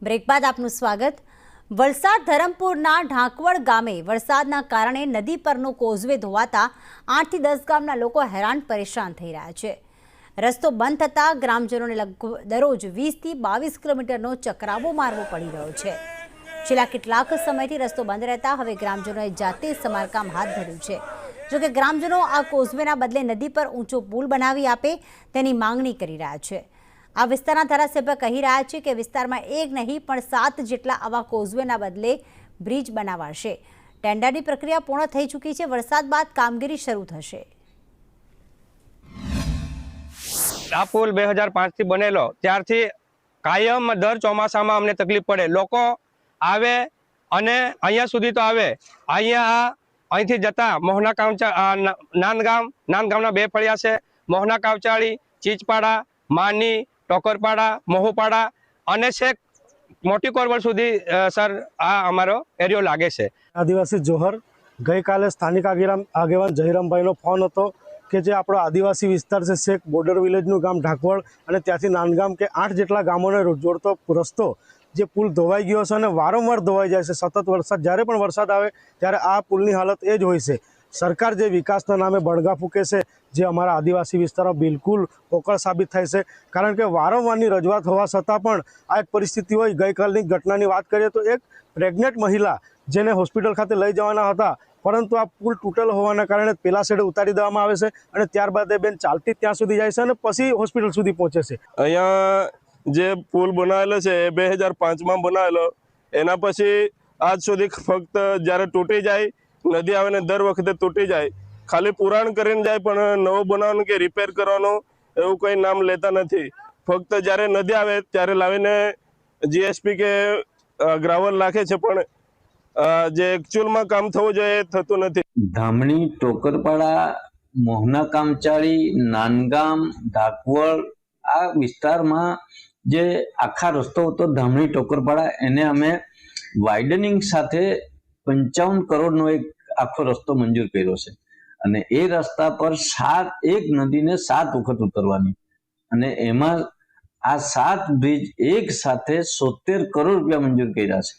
Break બાદ આપનું સ્વાગત। વલસાડ ધરમપુરના ઢાંકવડ ગામે વરસાદના કારણે નદી પરનો કોઝવે ધોવાતા 8 થી 10 ગામના લોકો હેરાન પરેશાન થઈ રહ્યા છે। રસ્તો બંધ થતા ગ્રામજનોને દરરોજ 20 થી 22 કિલોમીટરનો ચક્રાવો મારવો પડી રહ્યો છે। છેલ્લા કેટલાક સમયથી રસ્તો બંધ રહેતા હવે ગ્રામજનોએ જાતે સમારકામ હાથ ધર્યું છે। જો કે ગ્રામજનો આ કોઝવેના બદલે નદી પર ઊંચો પુલ બનાવી આપે તેની માંગણી કરી રહ્યા છે। આ વિસ્તારના ધારાસભ્ય કહી રહ્યા છે કે વિસ્તારમાં એક નહીં પણ 7 જેટલા આવા કોઝવેના બદલે બ્રિજ બનાવાશે। ટેન્ડરની પ્રક્રિયા પૂર્ણ થઈ ચૂકી છે। વરસાદ બાદ કામગીરી શરૂ થશે। આ પુલ 2005 થી બનેલો ત્યારથી કાયમ દર ચોમાસામાં અમને તકલીફ પડે। લોકો આવે અને અહીંયા સુધી તો આવે, અહીંથી જતા મોહના નાનગામના 2 ફળિયા છે, મોહના કાવચાળી, ચીચપાડા, માની, ટોકરપાડા, મહુપાડા અને છેક મોટી કોરવડ સુધી સર આ અમારો એરિયો લાગે છે। આદિવાસી જોહર ગઈકાલે સ્થાનિક આગેવાન જયરામભાઈનો ફોન હતો કે જે આપણો આદિવાસી વિસ્તાર છે, છેક બોર્ડર વિલેજનું ગામ ઢાંકવડ અને ત્યાંથી નાનગામ કે 8 જેટલા ગામોને જોડતો રસ્તો જે પુલ ધોવાઈ ગયો છે અને વારંવાર ધોવાઈ જાય છે। સતત વરસાદ, જ્યારે પણ વરસાદ આવે ત્યારે આ પુલની હાલત એ જ હોય છે। સરકાર જે વિકાસના નામે બળગા ફૂંકે છે, જે અમારા આદિવાસી વિસ્તારમાં બિલકુલ પોકળ સાબિત થાય છે। કારણ કે વારંવારની રજૂઆત હોવા છતાં પણ આ એક પરિસ્થિતિ હોય। ગઈકાલની ઘટનાની વાત કરીએ તો એક પ્રેગ્નેન્ટ મહિલા જેને હોસ્પિટલ ખાતે લઈ જવાના હતા, પરંતુ આ પુલ તૂટેલો હોવાના કારણે પેલા સાઈડે ઉતારી દેવામાં આવે છે અને ત્યારબાદ એ બેન ચાલતી ત્યાં સુધી જાય છે અને પછી હોસ્પિટલ સુધી પહોંચે છે। અહીંયા જે પુલ બનાવેલો છે એ 2005માં બનાવેલો, એના પછી આજ સુધી ફક્ત જ્યારે તૂટી જાય, નદી આવે ને દર વખતે તૂટી જાય, ખાલી પુરાણ કરીને જાય, પણ નવો બનાવવાનું કે રિપેર કરવાનું એવું કંઈ નામ લેતા નથી। ફક્ત જ્યારે નદી આવે ત્યારે લાવીને જીએસપી કે ગ્રાવલ નાખે છે, પણ જે એકચ્યુઅલમાં કામ થવું જોઈએ એ થતું નથી। ધામણી, ટોકરપાડા, મોહના કામચાળી, નાનગામ, ઢાંકવડ આ વિસ્તારમાં જે આખા રસ્તો હતો ધામણી ટોકરપાડા, એને અમે વાઇડનિંગ સાથે 55 કરોડનો એક આખો રસ્તો મંજૂર કર્યો છે અને એ રસ્તા પર એક નદીને 7 વખત ઉતરવાની અને એમાં આ 7 બ્રિજ એક સાથે 70 કરોડ રૂપિયા મંજૂર કર્યા છે।